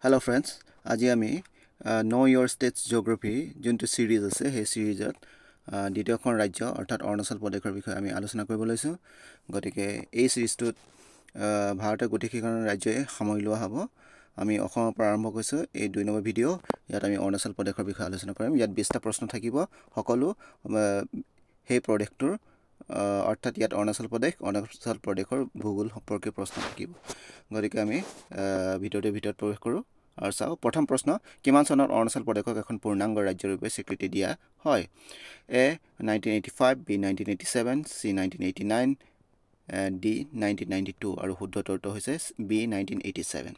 Hello friends, আজি আমি Know Your States Geography যোনটো সিৰিজ আছে সেই সিৰিজত দ্বিতীয়খন ৰাজ্য অৰ্থাৎ অৰুণাচল প্ৰদেশৰ বিষয়ে আমি আলোচনা কৰিব লৈছো গতিকে এই সিৰিজটোত ভাৰতৰ গোটেইকেইখন ৰাজ্যই সামৰি লোৱা হ'ব আমি অসমৰ পৰা আৰম্ভ কৰিছো এই 2 নম্বৰ ভিডিঅ ইয়াত আমি অৰুণাচল প্ৰদেশৰ বিষয়ে আলোচনা কৰিম ইয়াত 20টা প্ৰশ্ন থাকিব সকলো সেই প্ৰদেশটোৰ অৰ্থাৎ ইয়াত অৰুণাচল প্ৰদেশৰ ভূগোল সম্পৰ্কীয় প্ৰশ্ন থাকিব গতিকে আমি ভিডিঅ'টোৰ প্ৰৱেশ কৰোঁ আৰু চাও প্ৰথম প্ৰশ্ন কিমান চনত অৰুণাচল প্ৰদেশক এখন পূৰ্ণাংগ ৰাজ্যৰ ৰূপে স্বীকৃতি দিয়া হয় এ 1985 বি 1987 সি 1989 ডি 1992 আৰু শুদ্ধ উত্তৰটো হৈছে বি 1987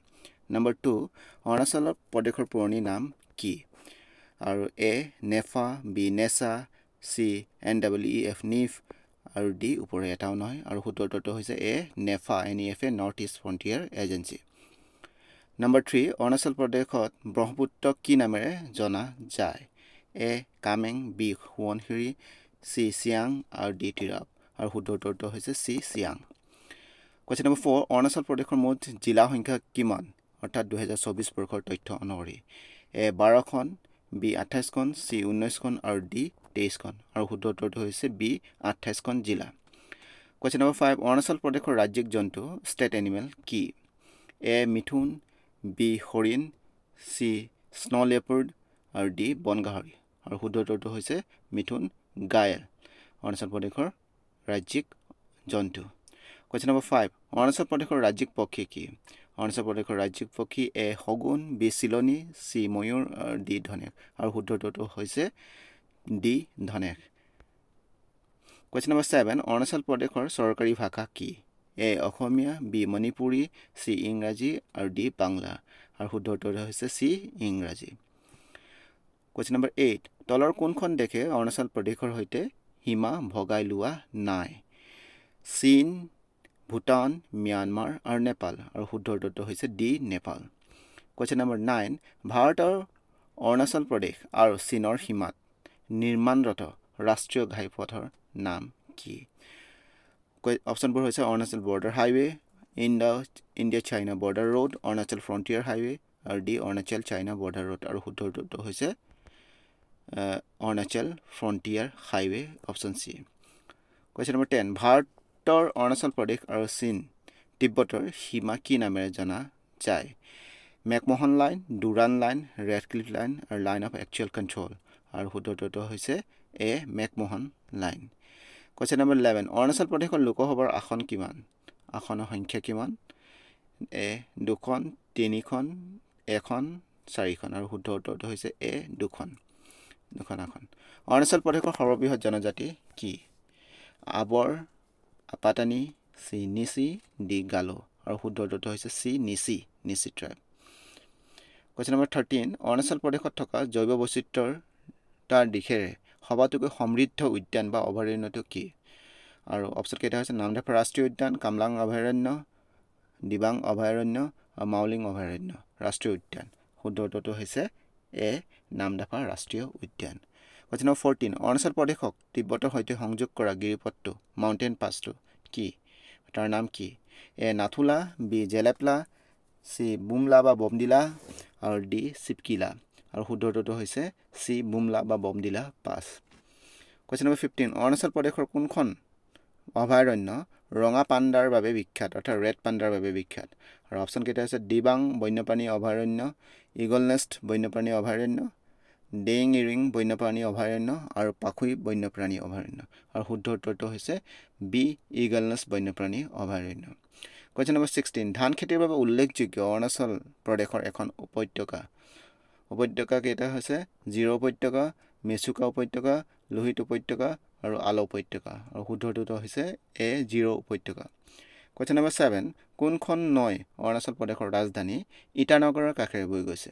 নম্বৰ 2 অৰুণাচল প্ৰদেশৰ পুৰণি নাম কি আৰু A NEFA B NESA C NEEF নিফ আৰু ডি উপৰে এটাও নহয় আৰু শুদ্ধ উত্তৰটো হৈছে A NEFA NEF North East Frontier Agency number 3 Arunachal প্ৰদেশত ব্ৰহ্মপুত্ৰ কি নামেৰে জনা যায় A Kameng B Subansiri C Siang আৰু ডি তিৰাপ আৰু শুদ্ধ উত্তৰটো হৈছে C Siang question number 4 Arunachal প্ৰদেশৰ মুঠ জিলা সংখ্যা কিমান অৰ্থাৎ 2024 বৰ্ষৰ তথ্য অনুসৰি এ 12খন বি 28খন সি 19খন আৰু ডি 23খন আৰু শুদ্ধ উত্তৰটো হৈছে বি 28খন জিলা কোৱেশ্চন নম্বৰ 5 অৰুণাচল প্ৰদেশৰ ৰাজ্যিক জন্তু ষ্টেট এনিমেল কি এ মিথুন বি হৰিণ সি স্নো লেপাৰ্ড আৰু ডি বনগাহৰি আৰু শুদ্ধ উত্তৰটো হৈছে মিথুন গায়েল অৰুণাচল প্ৰদেশৰ ৰাজ্যিক জন্তু কোৱেশ্চন নম্বৰ 5 অৰুণাচল প্ৰদেশৰ ৰাজ্যিক পক্ষী কি অৰুণাচল প্ৰদেশৰ ৰাজ্যিক পক্ষী এ হগুন বি চিলনি সি ময়ূৰ আৰু ডি ধনেশ আৰু শুদ্ধ উত্তৰটো হৈছে ডি ধনেশ কোৱেশ্চন নম্বৰ 7 অৰুণাচল প্ৰদেশৰ চৰকাৰী ভাষা কি এ অসমীয়া বি মণিপুৰী সি ইংৰাজী আৰু ডি বাংলা আৰু শুদ্ধ উত্তৰটো হৈছে সি ইংৰাজী কোৱেশ্চন নম্বৰ 8 তলৰ কোনখন দেশে অৰুণাচল প্ৰদেশৰ সৈতে সীমা ভগাই লোৱা নাই চীন ভূটান ম্যানমাৰ আৰু নেপাল আৰু শুদ্ধ উত্তৰটো হৈছে ডি নেপাল কোৱেশ্চন নম্বৰ 9 ভাৰতৰ অৰুণাচল প্ৰদেশ আৰু চীনৰ সীমাত নিৰ্মাণৰত ৰাষ্ট্ৰীয় ঘাইপথৰ নাম কি অপশনবোৰ হৈছে Arunachal border highway India China border road Arunachal frontier highway আৰু D Arunachal China border road আৰু শুদ্ধ উত্তৰটো হৈছে Arunachal frontier highway option C question number 10 ভাৰতৰ অৰুণাচল প্ৰদেশ আৰু চীন তিব্বতৰ সীমা কি নামেৰে জনা যায় McMahon line Durand line Radcliffe line আৰু লাইন অফ একচুৱেল কণ্ট্ৰল আৰু শুদ্ধ উত্তৰটো হৈছে A McMahon line question number 11 Arunachal প্ৰদেশৰ লোকসভাৰ আসন কিমান আসনৰ সংখ্যা কিমান এ 2খন 3খন 1খন 4খন আৰু শুদ্ধ উত্তৰটো হৈছে এ 2খন আসন অৰুণাচল প্ৰদেশৰ সৰ্ববৃহৎ জনজাতি কি আবৰ আপাটানি সি নিচি ডি গালো আৰু শুদ্ধ উত্তৰটো হৈছে সি নিচি ট্ৰাইব কোৱেশ্চন নম্বৰ 13 অৰুণাচল প্ৰদেশত থকা জৈৱ বৈচিত্ৰ্যৰ তাৰ দিশেৰে সবাতোকৈ সমৃদ্ধ উদ্যান বা অভয়াৰণ্যটো কি আৰু অপশন কেইটা হৈছে নামদাফা ৰাষ্ট্ৰীয় উদ্যান কামলাং অভয়াৰণ্য দিবাং অভয়াৰণ্য আৰু মাউলিং অভয়াৰণ্য ৰাষ্ট্ৰীয় উদ্যান শুদ্ধ উত্তৰটো হৈছে এ নামদাফা ৰাষ্ট্ৰীয় উদ্যান কোৱেশ্চন নম্বৰ 14 অৰুণাচল প্ৰদেশক তিব্বতৰ সৈতে সংযোগ কৰা গিৰিপথটো মাউণ্টেইন পাছটো কি তাৰ নাম কি এ নাথুলা বি জেলেপলা সি বুমলা বা বমদিলা আৰু ডি চিপকিলা আৰু শুদ্ধ উত্তৰটো হৈছে সি বুমলা বা বমদিলা পাছ কোৱেশ্চন নম্বৰ 15 অৰুণাচল প্ৰদেশৰ কোনখন অভয়াৰণ্য ৰঙা পাণ্ডাৰ বাবে বিখ্যাত অৰ্থাৎ ৰেড পাণ্ডাৰ বাবে বিখ্যাত আৰু অপশন কেইটা হৈছে দিবাং বন্যপ্ৰাণী অভয়াৰণ্য ইগল নেষ্ট বন্যপ্ৰাণী অভয়াৰণ্য ডেইং ইৰিং বন্যপ্ৰাণী অভয়াৰণ্য আৰু পাখুই বন্যপ্ৰাণী অভয়াৰণ্য আৰু শুদ্ধ উত্তৰটো হৈছে বি ইগল নেষ্ট বন্যপ্ৰাণী অভয়াৰণ্য কোৱেশ্চন নম্বৰ 16 ধান খেতিৰ বাবে উল্লেখযোগ্য অৰুণাচল প্ৰদেশৰ এখন উপত্যকা কেইটা হৈছে জিৰ' উপত্যকা মেচুকা উপত্যকা লোহিত উপত্যকা আৰু আলো উপত্যকা আৰু শুদ্ধ উত্তৰটো হৈছে এ জিৰ' উপত্যকা কোৱেশ্চন নম্বৰ 7 কোনখন নৈ অৰুণাচল প্ৰদেশৰ ৰাজধানী ইটানগৰৰ কাষেৰে বৈ গৈছে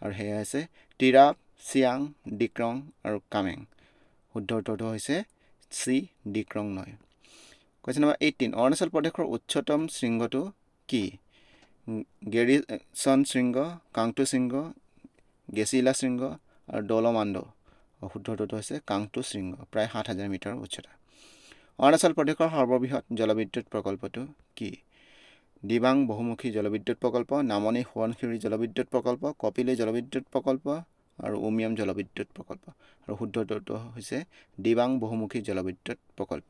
আৰু সেয়া হৈছে তিৰাপ চিয়াং ডিক্ৰং আৰু কামেং শুদ্ধ উত্তৰটো হৈছে চি ডিক্ৰং নৈ কোৱেশ্চন নম্বৰ 18 অৰুণাচল প্ৰদেশৰ উচ্চতম শৃংগটো কি গেৰিচন শৃংগ কাংটু শৃংগ গেছিলা শৃংগ আৰু দলমাণ্ড শুদ্ধ উত্তৰটো হৈছে কাংটু শৃংগ প্ৰায় 7000 মিটাৰ উচ্চতা অৰুণাচল প্ৰদেশৰ সৰ্ববৃহৎ জলবিদ্যুৎ প্ৰকল্পটো কি দিবাং বহুমুখী জলবিদ্যুৎ প্ৰকল্প, নামনি সোৱণশিৰি জলবিদ্যুৎ প্ৰকল্প, কপিলী জলবিদ্যুৎ প্ৰকল্প আৰু উমিয়াম জলবিদ্যুৎ প্ৰকল্প। আৰু শুদ্ধ উত্তৰটো হৈছে দিবাং বহুমুখী জলবিদ্যুৎ প্ৰকল্প।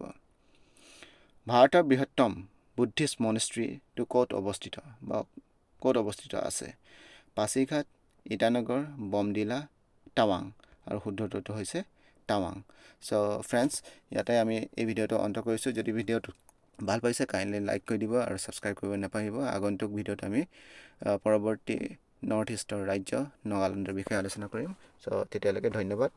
ভাৰতৰ বৃহত্তম বুদ্ধিষ্ট মনেষ্ট্ৰীটো ক'ত অৱস্থিত বা ক'ত অৱস্থিত আছে? পাছিঘাট, ইটানগৰ, বমডিলা, টাৱাং। আৰু শুদ্ধ উত্তৰটো হৈছে টাৱাং। চ' ফ্ৰেণ্ডছ, ইয়াতে আমি এই ভিডিঅ'টো অন্ত কৰিছোঁ। যদি ভিডিঅ'টো ভাল পাইছে কাইণ্ডলি লাইক কৰি দিব আৰু ছাবস্ক্ৰাইব কৰিব নাপাহৰিব। আগন্তুক ভিডিঅ'ত আমি পৰৱৰ্তী নৰ্থ ইষ্টৰ ৰাজ্য নাগালেণ্ডৰ বিষয়ে আলোচনা কৰিম। চ' তেতিয়ালৈকে ধন্যবাদ।